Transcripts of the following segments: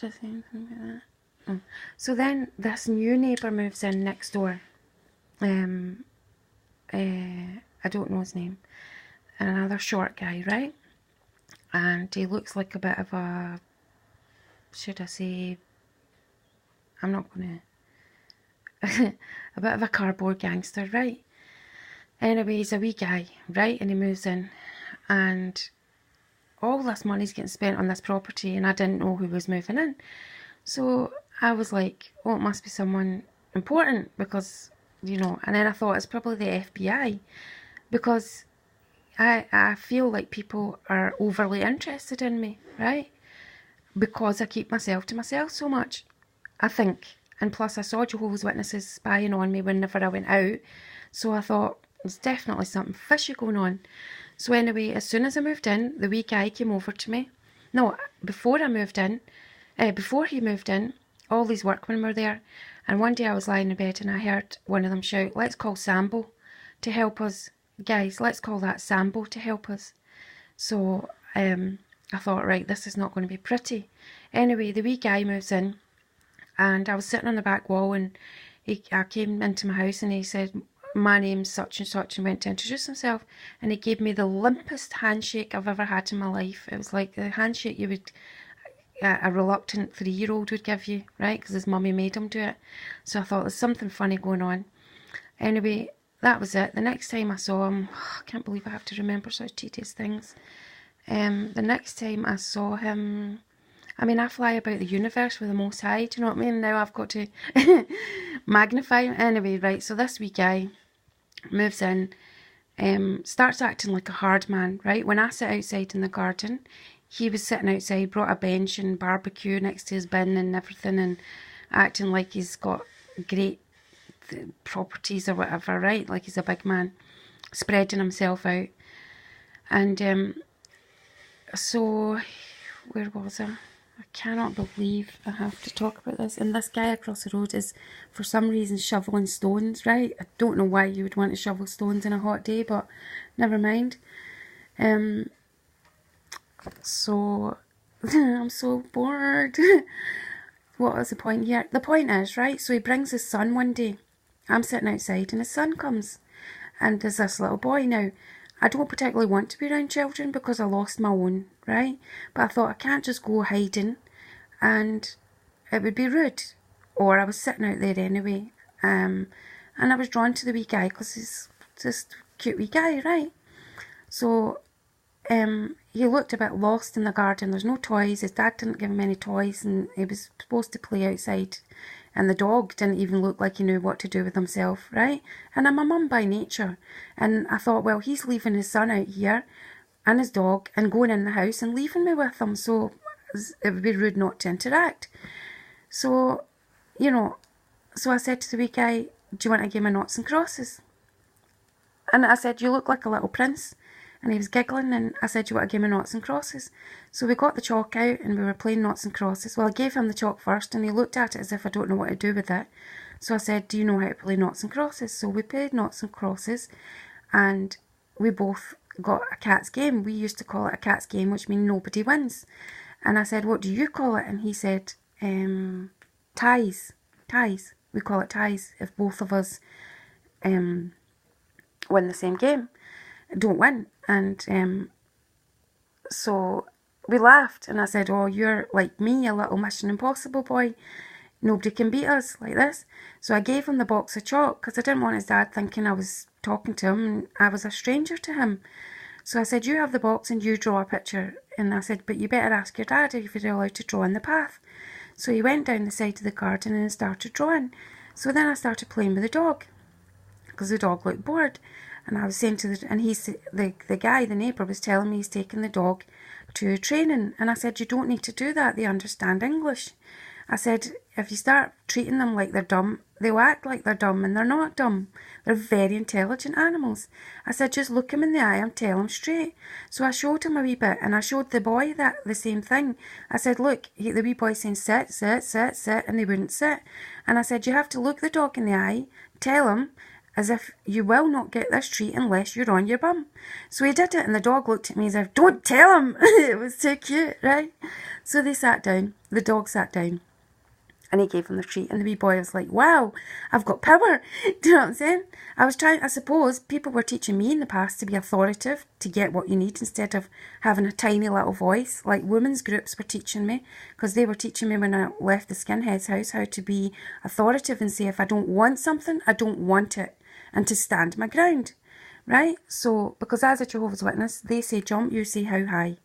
should I say anything about that? Oh. So then this new neighbour moves in next door. I don't know his name. Another short guy, right? And he looks like a bit of a, should I say, I'm not going to, a bit of a cardboard gangster, right? Anyway, he's a wee guy, right? And he moves in, and all this money's getting spent on this property, and I didn't know who was moving in. So I was like, oh, it must be someone important, because, you know, and then I thought it's probably the FBI, because I feel like people are overly interested in me, right? Because I keep myself to myself so much, I think. And plus I saw Jehovah's Witnesses spying on me whenever I went out, so I thought there's definitely something fishy going on. So anyway, as soon as I moved in, the wee guy came over to me. No, before he moved in, all these workmen were there. And one day I was lying in bed and I heard one of them shout, let's call Sambo to help us. Guys, let's call that Sambo to help us. So I thought, right, this is not going to be pretty. Anyway, the wee guy moves in, and I was sitting on the back wall, and I came into my house and he said, my name's such and such, and went to introduce himself, and he gave me the limpest handshake I've ever had in my life. It was like the handshake you would, a reluctant 3-year-old would give you, right, because his mummy made him do it. So I thought there's something funny going on. Anyway, that was it. The next time I saw him, I can't believe I have to remember such tedious things. The next time I saw him, I mean, I fly about the universe with the Most High, do you know what I mean? Now I've got to magnify him. Anyway, right, so this wee guy moves in, starts acting like a hard man, right? When I sit outside in the garden, he was sitting outside, brought a bench and barbecue next to his bin and everything, and acting like he's got great properties or whatever, right? Like he's a big man, spreading himself out. And so, where was I? I cannot believe I have to talk about this. And this guy across the road is, for some reason, shoveling stones, right? I don't know why you would want to shovel stones in a hot day, but never mind. So, I'm so bored. What was the point here? The point is, right, so he brings his son one day. I'm sitting outside and his son comes. And there's this little boy now. I don't particularly want to be around children because I lost my own, right? But I thought I can't just go hiding and it would be rude. Or I was sitting out there anyway. And I was drawn to the wee guy because he's just a cute wee guy, right? So he looked a bit lost in the garden. There's no toys. His dad didn't give him any toys and he was supposed to play outside. And the dog didn't even look like he knew what to do with himself, right? And I'm a mum by nature. And I thought, well, he's leaving his son out here and his dog and going in the house and leaving me with him. So it would be rude not to interact. So, you know, so I said to the wee guy, do you want a game of noughts and crosses? And I said, you look like a little prince. And he was giggling, and I said, you want a game of noughts and crosses? So we got the chalk out and we were playing noughts and crosses. Well, I gave him the chalk first and he looked at it as if I don't know what to do with it. So I said, do you know how to play noughts and crosses? So we played noughts and crosses and we both got a cat's game. We used to call it a cat's game, which means nobody wins. And I said, what do you call it? And he said, ties. Ties. We call it ties if both of us win the same game. Don't win. And so we laughed and I said, oh, you're like me, a little Mission Impossible boy. Nobody can beat us like this. So I gave him the box of chalk because I didn't want his dad thinking I was talking to him and I was a stranger to him. So I said, you have the box and you draw a picture. And I said, but you better ask your dad if you're allowed to draw in the path. So he went down the side of the garden and started drawing. So then I started playing with the dog because the dog looked bored. And I was saying to the guy, the neighbour, was telling me he's taking the dog to training. And I said, you don't need to do that. They understand English. I said, if you start treating them like they're dumb, they'll act like they're dumb, and they're not dumb. They're very intelligent animals. I said, just look him in the eye and tell him straight. So I showed him a wee bit, and I showed the boy the same thing. I said, look, the wee boy saying sit, sit, sit, sit, and they wouldn't sit. And I said, you have to look the dog in the eye, tell him, as if you will not get this treat unless you're on your bum. So he did it, and the dog looked at me as if, don't tell him. It was too cute, right? So they sat down, the dog sat down, and he gave him the treat, and the wee boy was like, wow, I've got power. Do you know what I'm saying? I suppose people were teaching me in the past to be authoritative, to get what you need instead of having a tiny little voice. Like women's groups were teaching me, because they were teaching me when I left the skinhead's house how to be authoritative and say, if I don't want something, I don't want it, and to stand my ground, right? So, because as a Jehovah's Witness, they say jump, you say how high,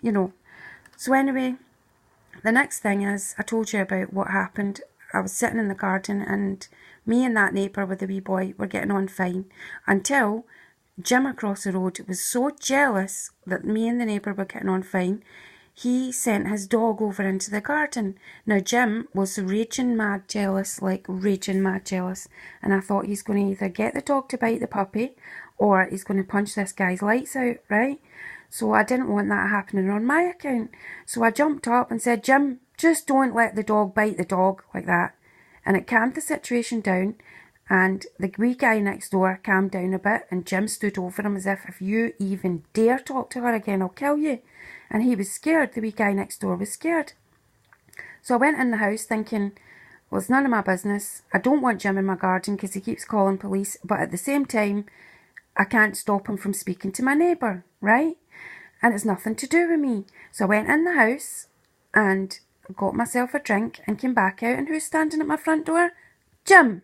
you know. So anyway, the next thing is, I told you about what happened. I was sitting in the garden, and me and that neighbour with the wee boy were getting on fine, until Jim across the road was so jealous that me and the neighbour were getting on fine, he sent his dog over into the garden. Now Jim was raging mad jealous, like raging mad jealous, and I thought he's going to either get the dog to bite the puppy, or he's going to punch this guy's lights out, right? So I didn't want that happening on my account. So I jumped up and said, Jim, just don't let the dog bite the dog, like that. And it calmed the situation down, and the wee guy next door calmed down a bit, and Jim stood over him as if you even dare talk to her again, I'll kill you. And he was scared. The wee guy next door was scared. So I went in the house thinking, well, it's none of my business. I don't want Jim in my garden because he keeps calling police, but at the same time, I can't stop him from speaking to my neighbour, right? And it's nothing to do with me. So I went in the house and got myself a drink and came back out, and who's standing at my front door? Jim.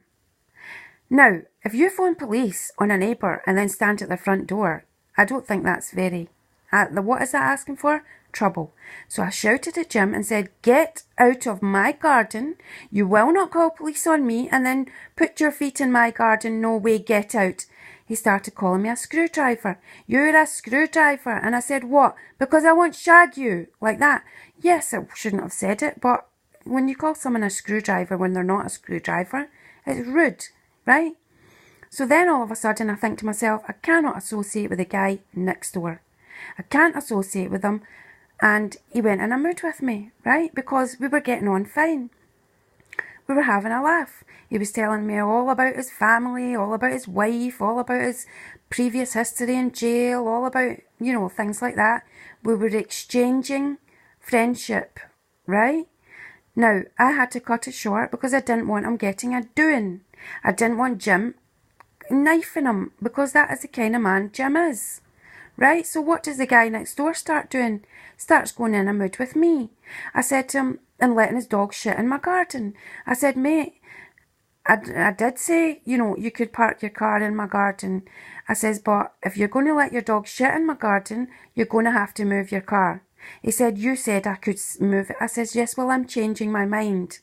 Now, if you phone police on a neighbour and then stand at their front door, I don't think that's very... what is that asking for? Trouble. So I shouted at Jim and said, get out of my garden. You will not call police on me and then put your feet in my garden. No way, get out. He started calling me a screwdriver. You're a screwdriver. And I said, what? Because I won't shag you. Like that. Yes, I shouldn't have said it, but when you call someone a screwdriver when they're not a screwdriver, it's rude, right? So then all of a sudden I think to myself, I cannot associate with the guy next door. I can't associate with him. And he went in a mood with me, right? Because we were getting on fine. We were having a laugh. He was telling me all about his family, all about his wife, all about his previous history in jail, all about, you know, things like that. We were exchanging friendship, right? Now, I had to cut it short because I didn't want him getting a doing. I didn't want Jim knifing him, because that is the kind of man Jim is. Right? So what does the guy next door start doing? Starts going in a mood with me. I said to him, and letting his dog shit in my garden. I said, mate, I did say, you know, you could park your car in my garden. I says, but if you're going to let your dog shit in my garden, you're going to have to move your car. He said, you said I could move it. I says, yes, well, I'm changing my mind.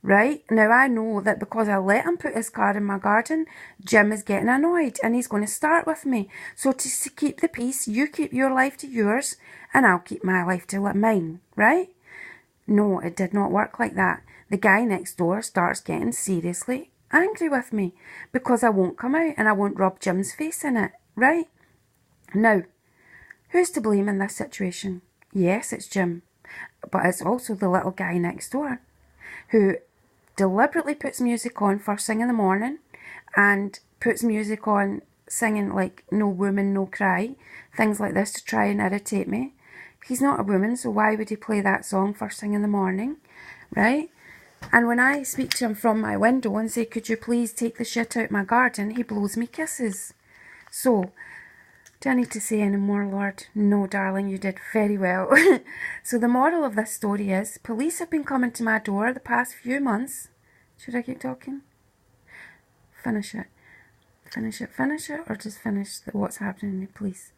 Right? Now I know that because I let him put his car in my garden, Jim is getting annoyed and he's going to start with me. So to keep the peace, you keep your life to yours and I'll keep my life to mine. Right? No, it did not work like that. The guy next door starts getting seriously angry with me because I won't come out and I won't rub Jim's face in it. Right? Now, who's to blame in this situation? Yes, it's Jim. But it's also the little guy next door who deliberately puts music on first thing in the morning and puts music on singing like No Woman, No Cry, things like this to try and irritate me. He's not a woman, so why would he play that song first thing in the morning, right? And when I speak to him from my window and say, could you please take the shit out my garden, he blows me kisses. So, do I need to say any more, Lord? No, darling, you did very well. So the moral of this story is, police have been coming to my door the past few months. Should I keep talking? Finish it. Finish it, or just finish what's happening in the police?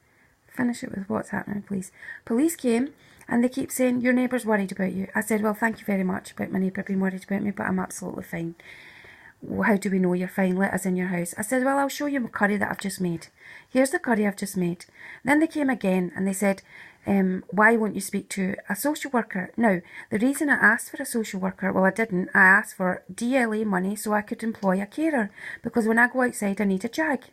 Finish it with what's happening, please. Police came and they keep saying, your neighbour's worried about you. I said, well, thank you very much about my neighbour being worried about me, but I'm absolutely fine. Well, how do we know you're fine? Let us in your house. I said, well, I'll show you my curry that I've just made. Here's the curry I've just made. Then they came again and they said, why won't you speak to a social worker? Now, the reason I asked for a social worker, well, I didn't. I asked for DLA money so I could employ a carer, because when I go outside, I need a jag.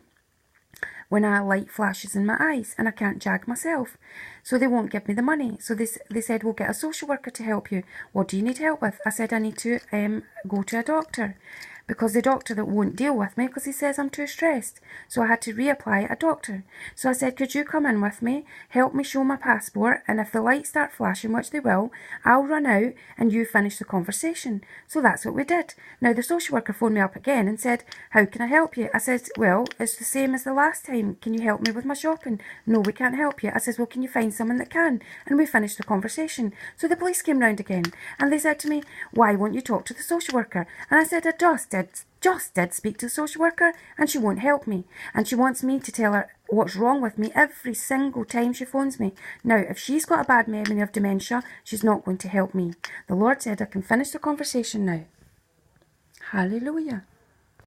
When a light flashes in my eyes and I can't jag myself. So they won't give me the money. So they said, we'll get a social worker to help you. What do you need help with? I said, I need to go to a doctor. because the doctor that won't deal with me because he says I'm too stressed. So I had to reapply a doctor. So I said, could you come in with me, help me show my passport, and if the lights start flashing, which they will, I'll run out and you finish the conversation. So that's what we did. Now the social worker phoned me up again and said, how can I help you? I said, well, it's the same as the last time. Can you help me with my shopping? No, we can't help you. I said, well, can you find someone that can? And we finished the conversation. So the police came round again and they said to me, why won't you talk to the social worker? And I said, I just did speak to the social worker and she won't help me. And she wants me to tell her what's wrong with me every single time she phones me. Now, if she's got a bad memory of dementia, she's not going to help me. The Lord said I can finish the conversation now. Hallelujah.